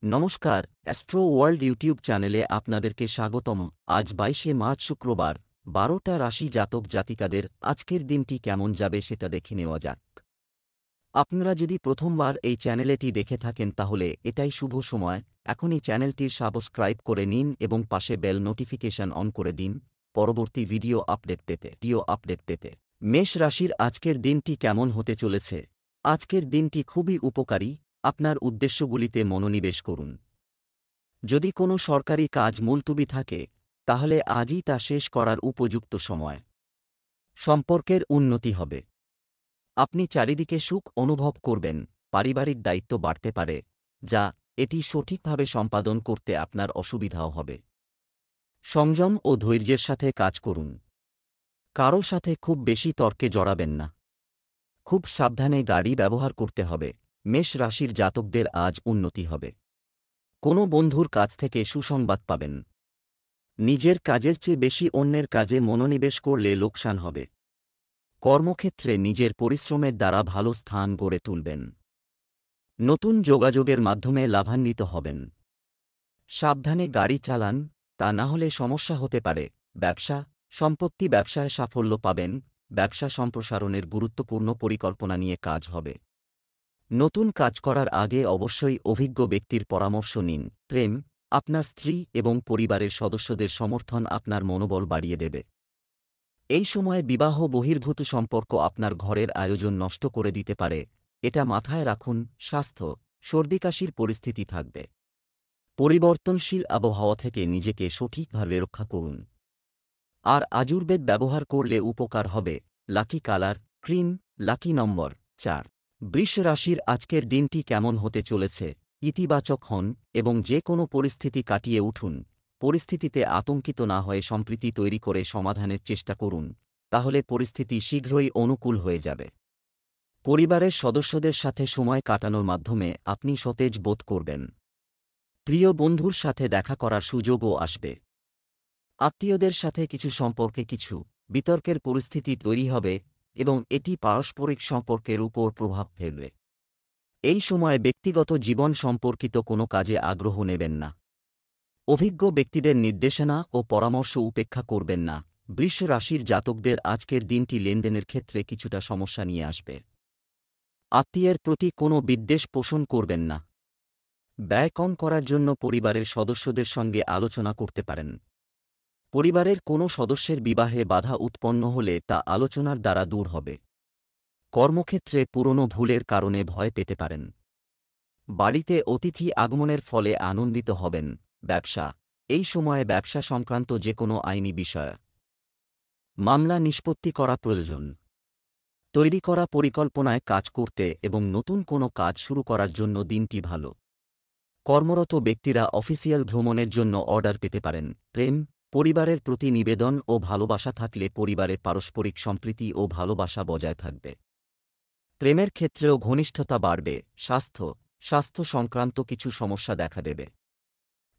নমস্কার, astro world YouTube চ্যানেলে আপনাদেরকে স্বাগতম। আজ 22শে মার্চ শুক্রবার, 12টা রাশি জাতক জাতিকাদের আজকের দিনটি কেমন যাবে সেটা দেখে নেওয়া যাক। আপনারা যদি প্রথমবার এই চ্যানেলটি দেখে থাকেন তাহলে এটাই শুভ সময়। এখনই চ্যানেলটির সাবস্ক্রাইব করে নিন এবং পাশে বেল নোটিফিকেশন অন করে দিন পরবর্তী ভিডিও আপডেট পেতে। মেষ রাশির আজকের দিনটি কেমন হতে চলেছে? আজকের দিনটি খুবই উপকারী। আপনার উদ্দেশ্যগুলিতে মনোনিবেশ করুন। যদি কোনো সরকারি কাজ মুলতুবি থাকে তাহলে আজই তা শেষ করার উপযুক্ত সময়। সম্পর্কের উন্নতি হবে। আপনি চারিদিকে সুখ অনুভব করবেন। পারিবারিক দায়িত্ব বাড়তে পারে, যা এটি সঠিকভাবে সম্পাদন করতে আপনার অসুবিধাও হবে। সংযম ও ধৈর্যের সাথে কাজ করুন। কারো সাথে খুব বেশি তর্কে জড়াবেন না। খুব সাবধানে গাড়ি ব্যবহার করতে হবে। মেষ রাশির জাতকদের আজ উন্নতি হবে। কোনো বন্ধুর কাছ থেকে সুসংবাদ পাবেন। নিজের কাজের চেয়ে বেশি অন্যের কাজে মনোনিবেশ করলে লোকসান হবে। কর্মক্ষেত্রে নিজের পরিশ্রমের দ্বারা ভালো স্থান গড়ে তুলবেন। নতুন যোগাযোগের মাধ্যমে লাভান্বিত হবেন। সাবধানে গাড়ি চালান, তা না হলে সমস্যা হতে পারে। ব্যবসা, সম্পত্তি ব্যবসায় সাফল্য পাবেন। ব্যবসা সম্প্রসারণের গুরুত্বপূর্ণ পরিকল্পনা নিয়ে কাজ হবে। নতুন কাজ করার আগে অবশ্যই অভিজ্ঞ ব্যক্তির পরামর্শ নিন। প্রেম, আপনার স্ত্রী এবং পরিবারের সদস্যদের সমর্থন আপনার মনোবল বাড়িয়ে দেবে। এই সময়ে বিবাহ বহির্ভূত সম্পর্ক আপনার ঘরের আয়োজন নষ্ট করে দিতে পারে, এটা মাথায় রাখুন। স্বাস্থ্য, সর্দিকাশির পরিস্থিতি থাকবে। পরিবর্তনশীল আবহাওয়া থেকে নিজেকে সঠিকভাবে রক্ষা করুন। আর আয়ুর্বেদ ব্যবহার করলে উপকার হবে। লাকি কালার ক্রিম, লাকি নম্বর 4। বৃষ রাশির আজকের দিনটি কেমন হতে চলেছে? ইতিবাচক হন এবং যে কোনো পরিস্থিতি কাটিয়ে উঠুন। পরিস্থিতিতে আতঙ্কিত না হয়ে সম্প্রীতি তৈরি করে সমাধানের চেষ্টা করুন, তাহলে পরিস্থিতি শীঘ্রই অনুকূল হয়ে যাবে। পরিবারের সদস্যদের সাথে সময় কাটানোর মাধ্যমে আপনি সতেজ বোধ করবেন। প্রিয় বন্ধুর সাথে দেখা করার সুযোগও আসবে। আত্মীয়দের সাথে কিছু সম্পর্কে কিছু বিতর্কের পরিস্থিতি তৈরি হবে এবং এটি পারস্পরিক সম্পর্কের উপর প্রভাব ফেলবে। এই সময়ে ব্যক্তিগত জীবন সম্পর্কিত কোনো কাজে আগ্রহ নেবেন না। অভিজ্ঞ ব্যক্তিদের নির্দেশনা ও পরামর্শ উপেক্ষা করবেন না। বৃষ রাশির জাতকদের আজকের দিনটি লেনদেনের ক্ষেত্রে কিছুটা সমস্যা নিয়ে আসবে। আত্মীয়ের প্রতি কোনো বিদ্বেষ পোষণ করবেন না। ব্যয় কম করার জন্য পরিবারের সদস্যদের সঙ্গে আলোচনা করতে পারেন। পরিবারের কোনো সদস্যের বিবাহে বাধা উৎপন্ন হলে তা আলোচনার দ্বারা দূর হবে। কর্মক্ষেত্রে পুরনো ভুলের কারণে ভয় পেতে পারেন। বাড়িতে অতিথি আগমনের ফলে আনন্দিত হবেন। ব্যবসা, এই সময়ে ব্যবসা সংক্রান্ত যে কোনো আইনি বিষয় মামলা নিষ্পত্তি করা প্রয়োজন। তৈরি করা পরিকল্পনায় কাজ করতে এবং নতুন কোনো কাজ শুরু করার জন্য দিনটি ভালো। কর্মরত ব্যক্তিরা অফিসিয়াল ভ্রমণের জন্য অর্ডার পেতে পারেন। প্রেম, পরিবারের প্রতি নিবেদন ও ভালোবাসা থাকলে পরিবারে পারস্পরিক সম্প্রীতি ও ভালোবাসা বজায় থাকবে। প্রেমের ক্ষেত্রেও ঘনিষ্ঠতা বাড়বে। স্বাস্থ্য সংক্রান্ত কিছু সমস্যা দেখা দেবে,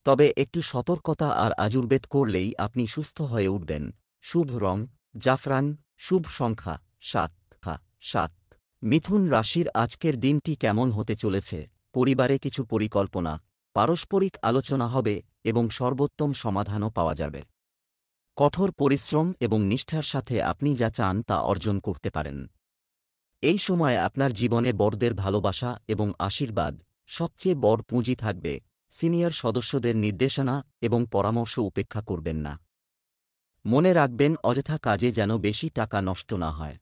তবে একটু সতর্কতা আর আয়ুর্বেদ করলেই আপনি সুস্থ হয়ে উঠবেন। শুভ রং জাফরান, শুভ সংখ্যা 7। মিথুন রাশির আজকের দিনটি কেমন হতে চলেছে? পরিবারে কিছু পরিকল্পনা, পারস্পরিক আলোচনা হবে এবং সর্বোত্তম সমাধানও পাওয়া যাবে। কঠোর পরিশ্রম এবং নিষ্ঠার সাথে আপনি যা চান তা অর্জন করতে পারেন। এই সময় আপনার জীবনে বড়দের ভালোবাসা এবং আশীর্বাদ সবচেয়ে বড় পুঁজি থাকবে। সিনিয়র সদস্যদের নির্দেশনা এবং পরামর্শ উপেক্ষা করবেন না। মনে রাখবেন, অযথা কাজে যেন বেশি টাকা নষ্ট না হয়।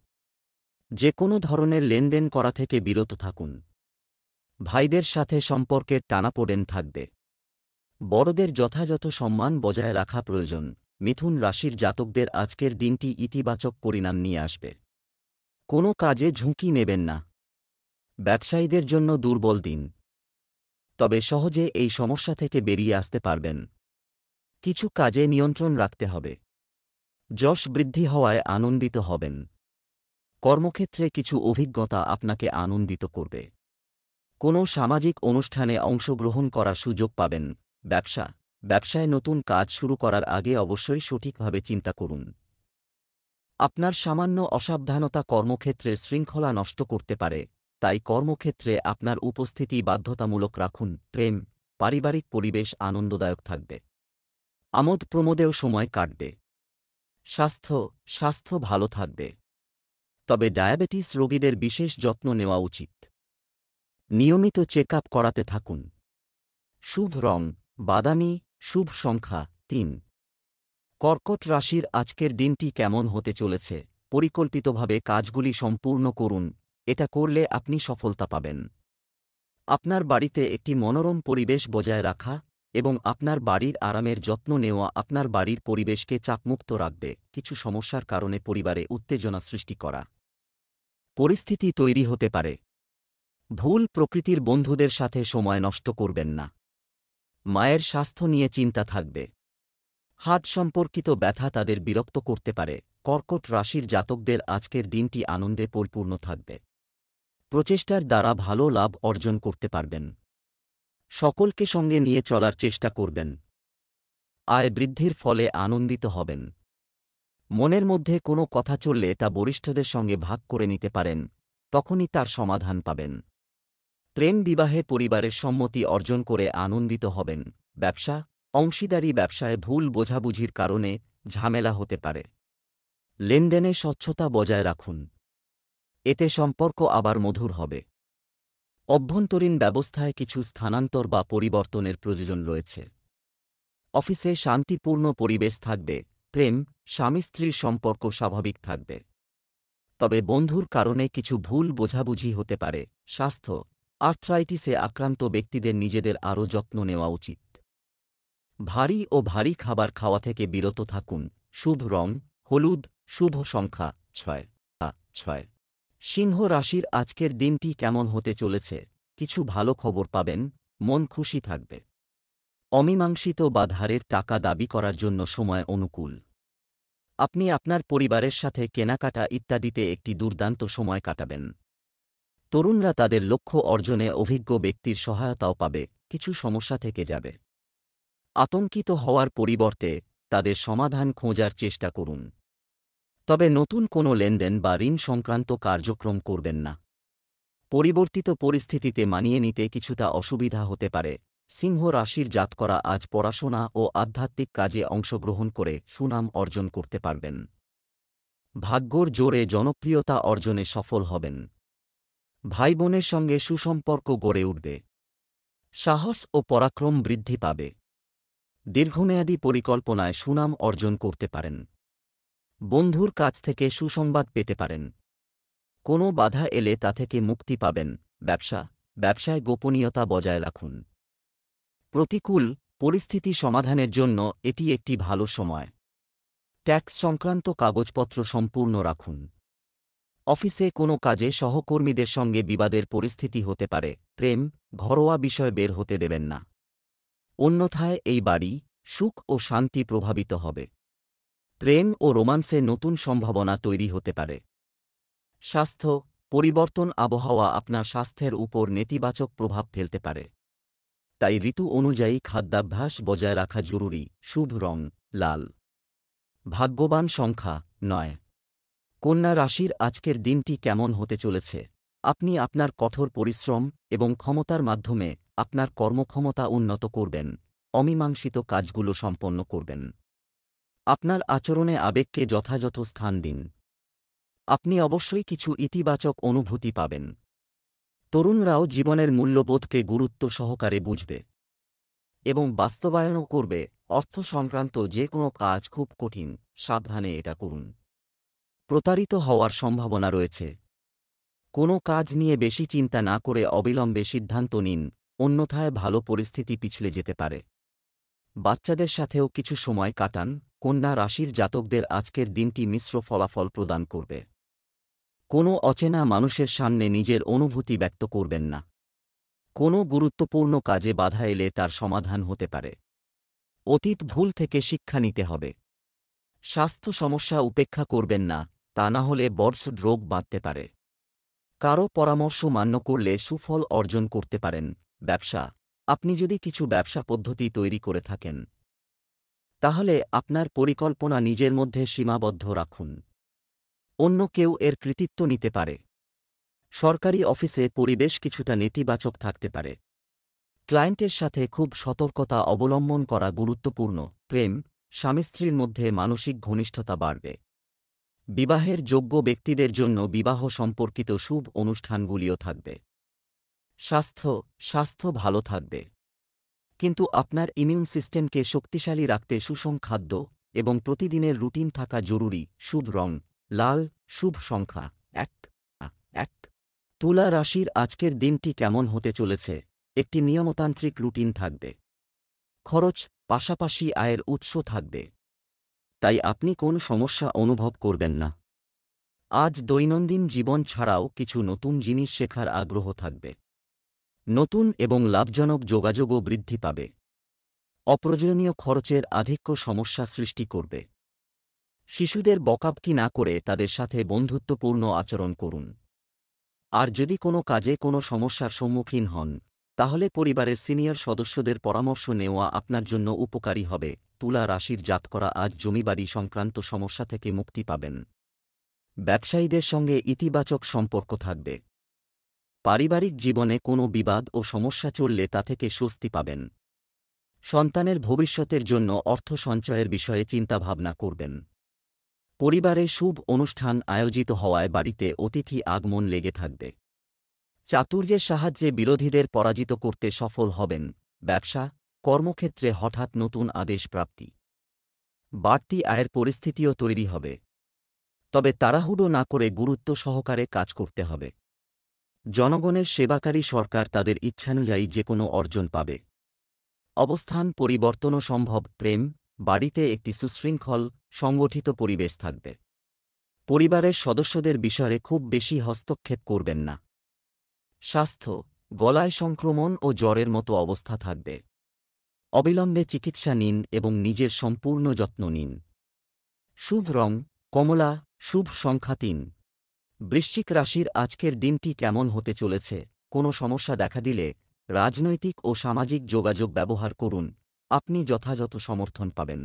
যে কোনো ধরনের লেনদেন করা থেকে বিরত থাকুন। ভাইদের সাথে সম্পর্কের টানাপোড়েন থাকবে। বড়দের যথাযথ সম্মান বজায় রাখা প্রয়োজন। মিথুন রাশির জাতকদের আজকের দিনটি ইতিবাচক পরিণাম নিয়ে আসবে। কোনো কাজে ঝুঁকি নেবেন না। ব্যবসায়ীদের জন্য দুর্বল দিন, তবে সহজে এই সমস্যা থেকে বেরিয়ে আসতে পারবেন। কিছু কাজে নিয়ন্ত্রণ রাখতে হবে। যশ বৃদ্ধি হওয়ায় আনন্দিত হবেন। কর্মক্ষেত্রে কিছু অভিজ্ঞতা আপনাকে আনন্দিত করবে। কোনো সামাজিক অনুষ্ঠানে অংশগ্রহণ করার সুযোগ পাবেন। ব্যবসায় নতুন কাজ শুরু করার আগে অবশ্যই সঠিকভাবে চিন্তা করুন। আপনার সামান্য অসাবধানতা কর্মক্ষেত্রের শৃঙ্খলা নষ্ট করতে পারে, তাই কর্মক্ষেত্রে আপনার উপস্থিতি বাধ্যতামূলক রাখুন। প্রেম, পারিবারিক পরিবেশ আনন্দদায়ক থাকবে। আমোদ প্রমোদেও সময় কাটবে। স্বাস্থ্য ভালো থাকবে। তবে ডায়াবেটিস রোগীদের বিশেষ যত্ন নেওয়া উচিত। নিয়মিত চেক আপ করাতে থাকুন। শুভ রং বাদামি, শুভ সংখ্যা 3। কর্কট রাশির আজকের দিনটি কেমন হতে চলেছে? পরিকল্পিতভাবে কাজগুলি সম্পূর্ণ করুন, এটা করলে আপনি সফলতা পাবেন। আপনার বাড়িতে একটি মনোরম পরিবেশ বজায় রাখা এবং আপনার বাড়ির আরামের যত্ন নেওয়া আপনার বাড়ির পরিবেশকে চাপমুক্ত রাখবে। কিছু সমস্যার কারণে পরিবারে উত্তেজনা সৃষ্টি করা পরিস্থিতি তৈরি হতে পারে। ভুল প্রকৃতির বন্ধুদের সাথে সময় নষ্ট করবেন না। মায়ের স্বাস্থ্য নিয়ে চিন্তা থাকবে। হাত সম্পর্কিত ব্যথা তাদের বিরক্ত করতে পারে। কর্কট রাশির জাতকদের আজকের দিনটি আনন্দে পরিপূর্ণ থাকবে। প্রচেষ্টার দ্বারা ভালো লাভ অর্জন করতে পারবেন। সকলকে সঙ্গে নিয়ে চলার চেষ্টা করবেন। আয় বৃদ্ধির ফলে আনন্দিত হবেন। মনের মধ্যে কোনো কথা চললে তা বরিষ্ঠদের সঙ্গে ভাগ করে নিতে পারেন, তখনই তার সমাধান পাবেন। প্রেম বিবাহে পরিবারের সম্মতি অর্জন করে আনন্দিত হবেন। ব্যবসা অংশীদারি ব্যবসায় ভুল বোঝাবুঝির কারণে ঝামেলা হতে পারে। লেনদেনে স্বচ্ছতা বজায় রাখুন, এতে সম্পর্ক আবার মধুর হবে। অভ্যন্তরীণ ব্যবস্থায় কিছু স্থানান্তর বা পরিবর্তনের প্রয়োজন রয়েছে। অফিসে শান্তিপূর্ণ পরিবেশ থাকবে। প্রেম স্বামী স্ত্রীর সম্পর্ক স্বাভাবিক থাকবে। তবে বন্ধুর কারণে কিছু ভুল বোঝাবুঝি হতে পারে। স্বাস্থ্য আর্থ্রাইটিসে আক্রান্ত ব্যক্তিদের নিজেদের আরও যত্ন নেওয়া উচিত। ভারী খাবার খাওয়া থেকে বিরত থাকুন। শুভ রং হলুদ, শুভ সংখ্যা 6। সিংহ রাশির আজকের দিনটি কেমন হতে চলেছে? কিছু ভালো খবর পাবেন, মন খুশি থাকবে। অমীমাংসিত বা ধারের টাকা দাবি করার জন্য সময় অনুকূল। আপনি আপনার পরিবারের সাথে কেনাকাটা ইত্যাদিতে একটি দুর্দান্ত সময় কাটাবেন। তরুণরা তাদের লক্ষ্য অর্জনে অভিজ্ঞ ব্যক্তির সহায়তাও পাবে। কিছু সমস্যা থেকে যাবে। আতঙ্কিত হওয়ার পরিবর্তে তাদের সমাধান খোঁজার চেষ্টা করুন। তবে নতুন কোনো লেনদেন বা ঋণ সংক্রান্ত কার্যক্রম করবেন না। পরিবর্তিত পরিস্থিতিতে মানিয়ে নিতে কিছুটা অসুবিধা হতে পারে। সিংহ রাশির জাতকরা আজ পড়াশোনা ও আধ্যাত্মিক কাজে অংশগ্রহণ করে সুনাম অর্জন করতে পারবেন। ভাগ্যর জোরে জনপ্রিয়তা অর্জনে সফল হবেন। ভাই বোনের সঙ্গে সুসম্পর্ক গড়ে উঠবে। সাহস ও পরাক্রম বৃদ্ধি পাবে। দীর্ঘমেয়াদী পরিকল্পনায় সুনাম অর্জন করতে পারেন। বন্ধুর কাছ থেকে সুসংবাদ পেতে পারেন। কোনো বাধা এলে তা থেকে মুক্তি পাবেন। ব্যবসায় গোপনীয়তা বজায় রাখুন। প্রতিকূল পরিস্থিতি সমাধানের জন্য এটি একটি ভালো সময়। ট্যাক্স সংক্রান্ত কাগজপত্র সম্পূর্ণ রাখুন। অফিসে কোনো কাজে সহকর্মীদের সঙ্গে বিবাদের পরিস্থিতি হতে পারে। প্রেম ঘরোয়া বিষয় বের হতে দেবেন না, অন্যথায় এই বাড়ি সুখ ও শান্তি প্রভাবিত হবে। প্রেম ও রোমান্সে নতুন সম্ভাবনা তৈরি হতে পারে। স্বাস্থ্য পরিবর্তন আবহাওয়া আপনার স্বাস্থ্যের উপর নেতিবাচক প্রভাব ফেলতে পারে। তাই ঋতু অনুযায়ী খাদ্যাভ্যাস বজায় রাখা জরুরি। শুভ রং লাল। ভাগ্যবান সংখ্যা 9। কন্যা রাশির আজকের দিনটি কেমন হতে চলেছে? আপনি আপনার কঠোর পরিশ্রম এবং ক্ষমতার মাধ্যমে আপনার কর্মক্ষমতা উন্নত করবেন। অমীমাংসিত কাজগুলো সম্পন্ন করবেন। আপনার আচরণে আবেগকে যথাযথ স্থান দিন। আপনি অবশ্যই কিছু ইতিবাচক অনুভূতি পাবেন। তরুণরাও জীবনের মূল্যবোধকে গুরুত্ব সহকারে বুঝবে এবং বাস্তবায়নও করবে। অর্থ সংক্রান্ত যে কোনো কাজ খুব কঠিন, সাবধানে এটা করুন। প্রতারিত হওয়ার সম্ভাবনা রয়েছে। কোনো কাজ নিয়ে বেশি চিন্তা না করে অবিলম্বে সিদ্ধান্ত নিন, অন্যথায় ভালো পরিস্থিতি পিছলে যেতে পারে। বাচ্চাদের সাথেও কিছু সময় কাটান। কন্যা রাশির জাতকদের আজকের দিনটি মিশ্র ফলাফল প্রদান করবে। কোনো অচেনা মানুষের সামনে নিজের অনুভূতি ব্যক্ত করবেন না। কোনো গুরুত্বপূর্ণ কাজে বাধা এলে তার সমাধান হতে পারে। অতীত ভুল থেকে শিক্ষা নিতে হবে। স্বাস্থ্য সমস্যা উপেক্ষা করবেন না, তা না হলে বড় রোগ বাঁধতে পারে। কারো পরামর্শ মান্য করলে সুফল অর্জন করতে পারেন। ব্যবসা আপনি যদি কিছু ব্যবসা পদ্ধতি তৈরি করে থাকেন, তাহলে আপনার পরিকল্পনা নিজের মধ্যে সীমাবদ্ধ রাখুন। অন্য কেউ এর কৃতিত্ব নিতে পারে। সরকারি অফিসে পরিবেশ কিছুটা নেতিবাচক থাকতে পারে। ক্লায়েন্টের সাথে খুব সতর্কতা অবলম্বন করা গুরুত্বপূর্ণ। প্রেম, স্বামী স্ত্রীর মধ্যে মানসিক ঘনিষ্ঠতা বাড়বে। বিবাহের যোগ্য ব্যক্তিদের জন্য বিবাহ সম্পর্কিত শুভ অনুষ্ঠানগুলিও থাকবে। স্বাস্থ্য ভালো থাকবে, কিন্তু আপনার ইমিউন সিস্টেমকে শক্তিশালী রাখতে সুষম খাদ্য এবং প্রতিদিনের রুটিন থাকা জরুরি। শুভ রং লাল, শুভ সংখ্যা 1। তুলা রাশির আজকের দিনটি কেমন হতে চলেছে? একটি নিয়মতান্ত্রিক রুটিন থাকবে। খরচ পাশাপাশি আয়ের উৎস থাকবে, তাই আপনি কোন সমস্যা অনুভব করবেন না। আজ দৈনন্দিন জীবন ছাড়াও কিছু নতুন জিনিস শেখার আগ্রহ থাকবে। নতুন এবং লাভজনক যোগাযোগও বৃদ্ধি পাবে। অপ্রয়োজনীয় খরচের আধিক্য সমস্যা সৃষ্টি করবে। শিশুদের বকাবকি না করে তাদের সাথে বন্ধুত্বপূর্ণ আচরণ করুন। আর যদি কোনো কাজে কোনো সমস্যার সম্মুখীন হন, তাহলে পরিবারের সিনিয়র সদস্যদের পরামর্শ নেওয়া আপনার জন্য উপকারী হবে। তুলা রাশির জাতকরা আজ জমিবাড়ি সংক্রান্ত সমস্যা থেকে মুক্তি পাবেন। ব্যবসায়ীদের সঙ্গে ইতিবাচক সম্পর্ক থাকবে। পারিবারিক জীবনে কোনো বিবাদ ও সমস্যা চললে তা থেকে স্বস্তি পাবেন। সন্তানের ভবিষ্যতের জন্য অর্থ সঞ্চয়ের বিষয়ে চিন্তাভাবনা করবেন। পরিবারে শুভ অনুষ্ঠান আয়োজিত হওয়ায় বাড়িতে অতিথি আগমন লেগে থাকবে। চাতুর্যের সাহায্যে বিরোধীদের পরাজিত করতে সফল হবেন। ব্যবসা কর্মক্ষেত্রে হঠাৎ নতুন আদেশ প্রাপ্তি। বাড়তি আয়ের পরিস্থিতিও তৈরি হবে, তবে তাড়াহুড়ো না করে গুরুত্ব সহকারে কাজ করতে হবে। জনগণের সেবাকারী সরকার তাদের ইচ্ছানুযায়ী যে কোনো অর্জন পাবে। অবস্থান পরিবর্তনও সম্ভব। প্রেম বাড়িতে একটি সুশৃঙ্খল সংগঠিত পরিবেশ থাকবে। পরিবারের সদস্যদের বিষয়ে খুব বেশি হস্তক্ষেপ করবেন না। স্বাস্থ্য গলায় সংক্রমণ ও জ্বরের মতো অবস্থা থাকবে। অবিলম্বে চিকিৎসা নিন এবং নিজের সম্পূর্ণ যত্ন নিন। শুভ রং কমলা, শুভ সংখ্যা 3। বৃশ্চিক রাশির আজকের দিনটি কেমন হতে চলেছে? কোনো সমস্যা দেখা দিলে রাজনৈতিক ও সামাজিক যোগাযোগ ব্যবহার করুন, আপনি যথাযথ সমর্থন পাবেন।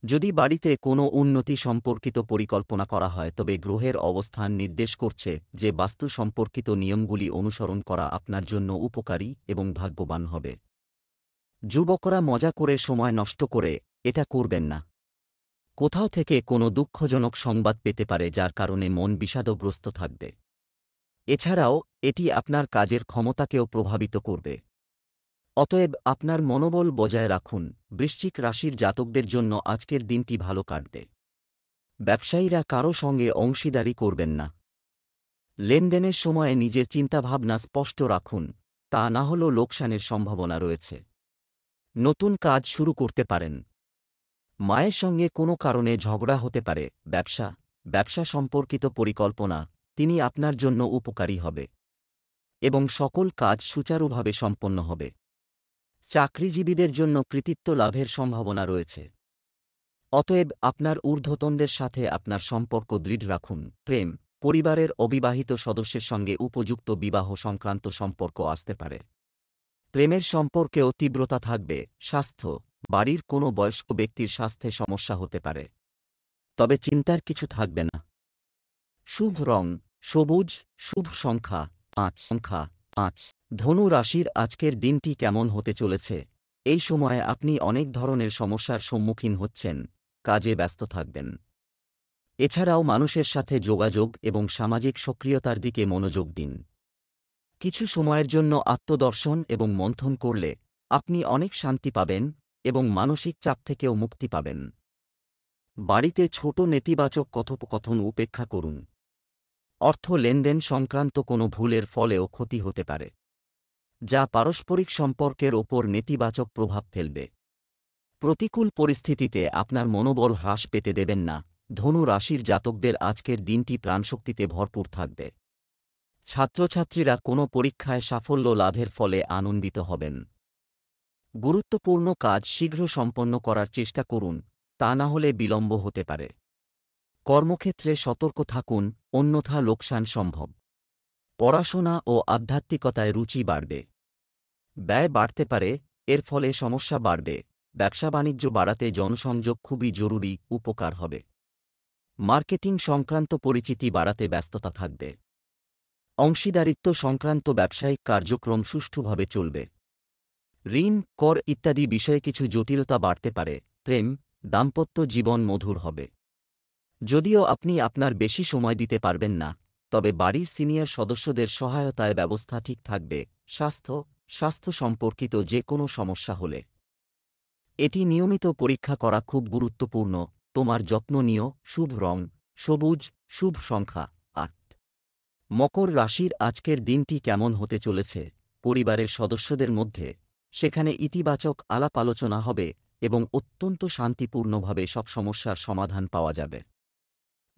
যদি বাড়িতে কোনো উন্নতি সম্পর্কিত পরিকল্পনা করা হয়, তবে গ্রহের অবস্থান নির্দেশ করছে যে বাস্তু সম্পর্কিত নিয়মগুলি অনুসরণ করা আপনার জন্য উপকারী এবং ভাগ্যবান হবে। যুবকরা মজা করে সময় নষ্ট করে এটা করবেন না। কোথাও থেকে কোনো দুঃখজনক সংবাদ পেতে পারে, যার কারণে মন বিষাদগ্রস্ত থাকবে। এছাড়াও এটি আপনার কাজের ক্ষমতাকেও প্রভাবিত করবে। অতএব আপনার মনোবল বজায় রাখুন। বৃশ্চিক রাশির জাতকদের জন্য আজকের দিনটি ভালো কাটবে। ব্যবসায়ীরা কারও সঙ্গে অংশীদারি করবেন না। লেনদেনের সময়ে নিজের চিন্তাভাবনা স্পষ্ট রাখুন, তা না হলেও লোকসানের সম্ভাবনা রয়েছে। নতুন কাজ শুরু করতে পারেন। মায়ের সঙ্গে কোনো কারণে ঝগড়া হতে পারে। ব্যবসা সম্পর্কিত পরিকল্পনা তিনি আপনার জন্য উপকারী হবে এবং সকল কাজ সুচারুভাবে সম্পন্ন হবে। চাকরিজীবীদের জন্য কৃতিত্ব লাভের সম্ভাবনা রয়েছে। অতএব আপনার ঊর্ধ্বতনদের সাথে আপনার সম্পর্ক দৃঢ় রাখুন। প্রেম পরিবারের অবিবাহিত সদস্যের সঙ্গে উপযুক্ত বিবাহ সংক্রান্ত সম্পর্ক আসতে পারে। প্রেমের সম্পর্কেও তীব্রতা থাকবে। স্বাস্থ্য বাড়ির কোনো বয়স্ক ব্যক্তির স্বাস্থ্যে সমস্যা হতে পারে, তবে চিন্তার কিছু থাকবে না। শুভ রং সবুজ, শুভ সংখ্যা 5। ধনু রাশির আজকের দিনটি কেমন হতে চলেছে? এই সময়ে আপনি অনেক ধরনের সমস্যার সম্মুখীন হচ্ছেন, কাজে ব্যস্ত থাকবেন। এছাড়াও মানুষের সাথে যোগাযোগ এবং সামাজিক সক্রিয়তার দিকে মনোযোগ দিন। কিছু সময়ের জন্য আত্মদর্শন এবং মন্থন করলে আপনি অনেক শান্তি পাবেন এবং মানসিক চাপ থেকেও মুক্তি পাবেন। বাড়িতে ছোট নেতিবাচক কথোপকথন উপেক্ষা করুন। অর্থ লেনদেন সংক্রান্ত কোনো ভুলের ফলেও ক্ষতি হতে পারে, যা পারস্পরিক সম্পর্কের ওপর নেতিবাচক প্রভাব ফেলবে। প্রতিকূল পরিস্থিতিতে আপনার মনোবল হ্রাস পেতে দেবেন না। ধনু রাশির জাতকদের আজকের দিনটি প্রাণশক্তিতে ভরপুর থাকবে। ছাত্রছাত্রীরা কোনো পরীক্ষায় সাফল্য লাভের ফলে আনন্দিত হবেন। গুরুত্বপূর্ণ কাজ শীঘ্র সম্পন্ন করার চেষ্টা করুন, তা না হলে বিলম্ব হতে পারে। কর্মক্ষেত্রে সতর্ক থাকুন, অন্যথা লোকসান সম্ভব। পড়াশোনা ও আধ্যাত্মিকতায় রুচি বাড়বে। ব্যয় বাড়তে পারে, এর ফলে সমস্যা বাড়বে। ব্যবসা বাণিজ্য বাড়াতে জনসংযোগ খুবই জরুরি, উপকার হবে। মার্কেটিং সংক্রান্ত পরিচিতি বাড়াতে ব্যস্ততা থাকবে। অংশীদারিত্ব সংক্রান্ত ব্যবসায়িক কার্যক্রম সুষ্ঠুভাবে চলবে। ঋণ, কর ইত্যাদি বিষয়ে কিছু জটিলতা বাড়তে পারে। প্রেম, দাম্পত্য জীবন মধুর হবে। যদিও আপনি আপনার বেশি সময় দিতে পারবেন না, তবে বাড়ির সিনিয়র সদস্যদের সহায়তায় ব্যবস্থা ঠিক থাকবে। স্বাস্থ্য সম্পর্কিত যে কোনো সমস্যা হলে এটি নিয়মিত পরীক্ষা করা খুব গুরুত্বপূর্ণ। তোমার যত্ন নিও। শুভ রং সবুজ, শুভ সংখ্যা ৮। মকর রাশির আজকের দিনটি কেমন হতে চলেছে? পরিবারের সদস্যদের মধ্যে সেখানে ইতিবাচক আলাপ আলোচনা হবে এবং অত্যন্ত শান্তিপূর্ণভাবে সব সমস্যার সমাধান পাওয়া যাবে।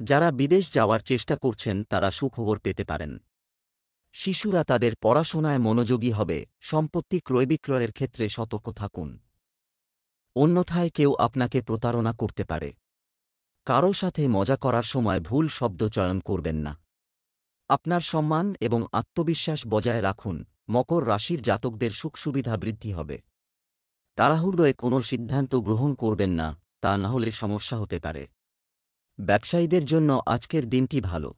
যারা বিদেশ যাওয়ার চেষ্টা করছেন তারা সুখবর পেতে পারেন। শিশুরা তাদের পড়াশোনায় মনোযোগী হবে। সম্পত্তি ক্রয় বিক্রয়ের ক্ষেত্রে সতর্ক থাকুন, অন্যথায় কেউ আপনাকে প্রতারণা করতে পারে। কারও সাথে মজা করার সময় ভুল শব্দ চয়ন করবেন না। আপনার সম্মান এবং আত্মবিশ্বাস বজায় রাখুন। মকর রাশির জাতকদের সুখ সুবিধা বৃদ্ধি হবে। তাড়াহুড়োয় কোনো সিদ্ধান্ত গ্রহণ করবেন না, তা না হলে সমস্যা হতে পারে। ব্যবসায়ীদের জন্য আজকের দিনটি ভালো।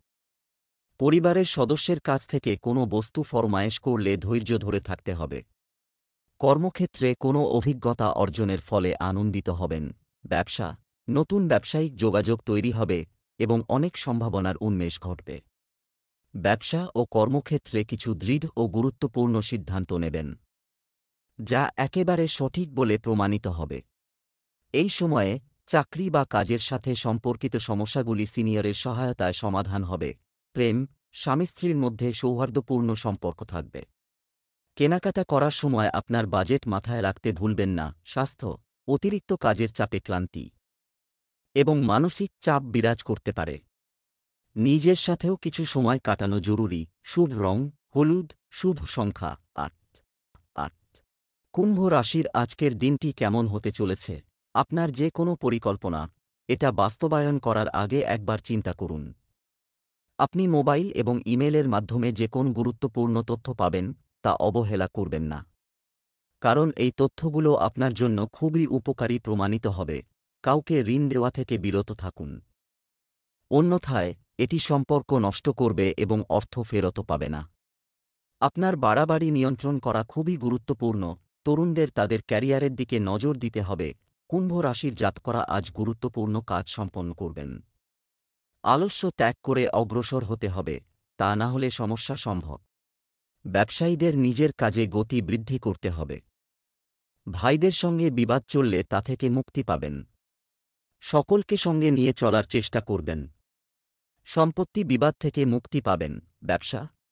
পরিবারের সদস্যের কাছ থেকে কোনো বস্তু ফরমায়েশ করলে ধৈর্য ধরে থাকতে হবে। কর্মক্ষেত্রে কোনো অভিজ্ঞতা অর্জনের ফলে আনন্দিত হবেন। ব্যবসা, নতুন ব্যবসায়িক যোগাযোগ তৈরি হবে এবং অনেক সম্ভাবনার উন্মেষ ঘটবে। ব্যবসা ও কর্মক্ষেত্রে কিছু দৃঢ় ও গুরুত্বপূর্ণ সিদ্ধান্ত নেবেন, যা একেবারে সঠিক বলে প্রমাণিত হবে। এই সময়ে চাকরি বা কাজের সাথে সম্পর্কিত সমস্যাগুলি সিনিয়রের সহায়তায় সমাধান হবে। প্রেম, স্বামী স্ত্রীর মধ্যে সৌহার্দ্যপূর্ণ সম্পর্ক থাকবে। কেনাকাটা করার সময় আপনার বাজেট মাথায় রাখতে ভুলবেন না। স্বাস্থ্য, অতিরিক্ত কাজের চাপে ক্লান্তি এবং মানসিক চাপ বিরাজ করতে পারে। নিজের সাথেও কিছু সময় কাটানো জরুরি। শুভ রং হলুদ, শুভ সংখ্যা ৮। কুম্ভ রাশির আজকের দিনটি কেমন হতে চলেছে? আপনার যে কোনো পরিকল্পনা, এটা বাস্তবায়ন করার আগে একবার চিন্তা করুন। আপনি মোবাইল এবং ইমেলের মাধ্যমে যে কোন গুরুত্বপূর্ণ তথ্য পাবেন, তা অবহেলা করবেন না, কারণ এই তথ্যগুলো আপনার জন্য খুবই উপকারী প্রমাণিত হবে। কাউকে ঋণ দেওয়া থেকে বিরত থাকুন, অন্যথায় এটি সম্পর্ক নষ্ট করবে এবং অর্থ ফেরত পাবে না। আপনার বাড়াবাড়ি নিয়ন্ত্রণ করা খুবই গুরুত্বপূর্ণ। তরুণদের তাদের ক্যারিয়ারের দিকে নজর দিতে হবে। কুম্ভ রাশির জাতকরা আজ গুরুত্বপূর্ণ কাজ সম্পন্ন করবেন। আলস্য ত্যাগ করে অগ্রসর হতে হবে, তা না হলে সমস্যা সম্ভব। ব্যবসায়ীদের নিজের কাজে গতি বৃদ্ধি করতে হবে। ভাইদের সঙ্গে বিবাদ চললে তা থেকে মুক্তি পাবেন। সকলকে সঙ্গে নিয়ে চলার চেষ্টা করবেন। সম্পত্তি বিবাদ থেকে মুক্তি পাবেন।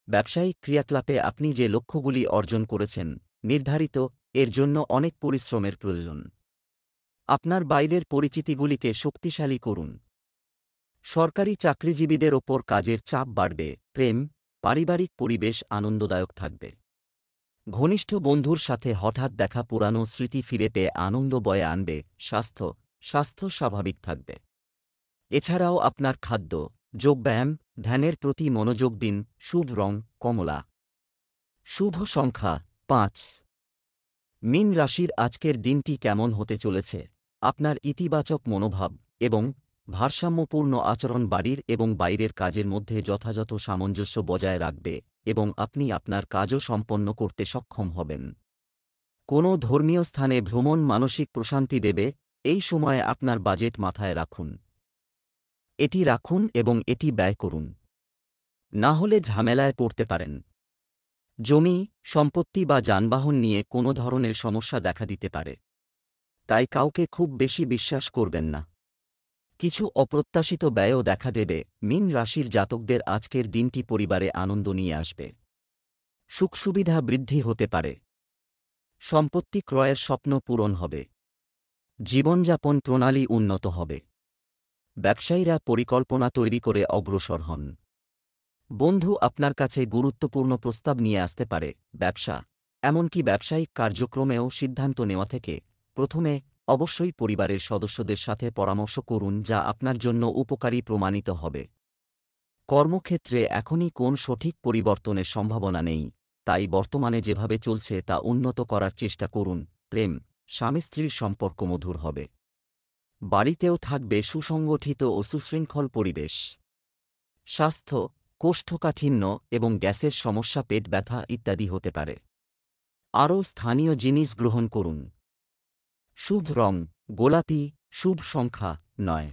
ব্যবসায়িক ক্রিয়াকলাপে আপনি যে লক্ষ্যগুলি অর্জন করেছেন নির্ধারিত, এর জন্য অনেক পরিশ্রমের প্রয়োজন। আপনার বাইরের পরিচিতিগুলিকে শক্তিশালী করুন। সরকারি চাকরিজীবীদের ওপর কাজের চাপ বাড়বে। প্রেম, পারিবারিক পরিবেশ আনন্দদায়ক থাকবে। ঘনিষ্ঠ বন্ধুর সাথে হঠাৎ দেখা পুরানো স্মৃতি ফিরে পেয়ে আনন্দ বয়ে আনবে। স্বাস্থ্য স্বাভাবিক থাকবে। এছাড়াও আপনার খাদ্য, যোগব্যায়াম, ধ্যানের প্রতি মনোযোগ দিন। শুভ রং কমলা, শুভ সংখ্যা ৫। মীন রাশির আজকের দিনটি কেমন হতে চলেছে? আপনার ইতিবাচক মনোভাব এবং ভারসাম্যপূর্ণ আচরণ বাড়ির এবং বাইরের কাজের মধ্যে যথাযথ সামঞ্জস্য বজায় রাখবে এবং আপনি আপনার কাজও সম্পন্ন করতে সক্ষম হবেন। কোনো ধর্মীয় স্থানে ভ্রমণ মানসিক প্রশান্তি দেবে। এই সময়ে আপনার বাজেট মাথায় রাখুন। এটি রাখুন এবং এটি ব্যয় করুন, না হলে ঝামেলায় পড়তে পারেন। জমি, সম্পত্তি বা যানবাহন নিয়ে কোনো ধরনের সমস্যা দেখা দিতে পারে, তাই কাউকে খুব বেশি বিশ্বাস করবেন না। কিছু অপ্রত্যাশিত ব্যয়ও দেখা দেবে। মীন রাশির জাতকদের আজকের দিনটি পরিবারে আনন্দ নিয়ে আসবে। সুখ সুবিধা বৃদ্ধি হতে পারে। সম্পত্তি ক্রয়ের স্বপ্ন পূরণ হবে। জীবনযাপন প্রণালী উন্নত হবে। ব্যবসায়ীরা পরিকল্পনা তৈরি করে অগ্রসর হন। বন্ধু আপনার কাছে গুরুত্বপূর্ণ প্রস্তাব নিয়ে আসতে পারে। ব্যবসা, এমনকি ব্যবসায়িক কার্যক্রমেও সিদ্ধান্ত নেওয়া থেকে প্রথমে অবশ্যই পরিবারের সদস্যদের সাথে পরামর্শ করুন, যা আপনার জন্য উপকারী প্রমাণিত হবে। কর্মক্ষেত্রে এখনই কোন সঠিক পরিবর্তনের সম্ভাবনা নেই, তাই বর্তমানে যেভাবে চলছে তা উন্নত করার চেষ্টা করুন। প্রেম, স্বামী স্ত্রীর সম্পর্ক মধুর হবে। বাড়িতেও থাকবে সুসংগঠিত ও সুশৃঙ্খল পরিবেশ। স্বাস্থ্য, কোষ্ঠকাঠিন্য এবং গ্যাসের সমস্যা, পেট ব্যথা ইত্যাদি হতে পারে। আরও স্থানীয় জিনিস গ্রহণ করুন। শুভ রং গোলাপি, শুভ সংখ্যা 9।